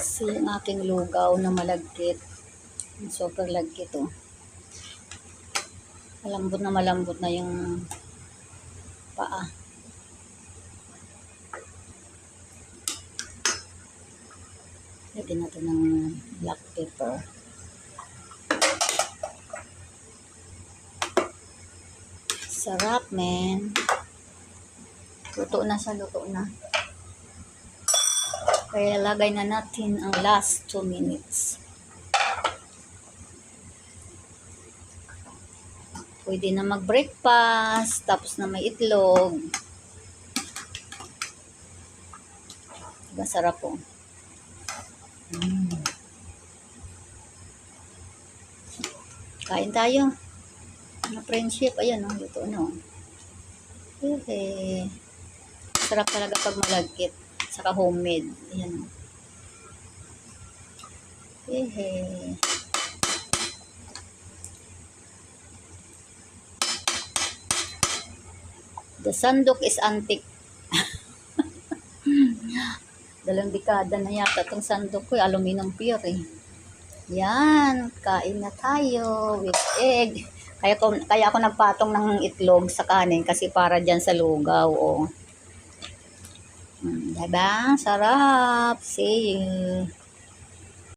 Kasi yung aking lugaw na malagkit, super lagkit oh. Malambot na yung paa. Lagyan natin ng black pepper. Sarap, men. Luto na. Kaya lagay na natin ang last 2 minutes. Pwede na mag-breakfast, tapos na may itlog. Diba sarap po? Kain tayo. Mga friendship, ayan o, luto na o. Okay. Sarap talaga pag malagkit. Saka homemade. Ayan o. Okay. The sandok is antique. 2 dekada na yata itong sandok ko. Aluminum pure eh. Yan. Kain na tayo with egg. Kaya ako nagpatong ng itlog sa kanin kasi para dyan sa lugaw. Oh. Diba? Sarap. See you.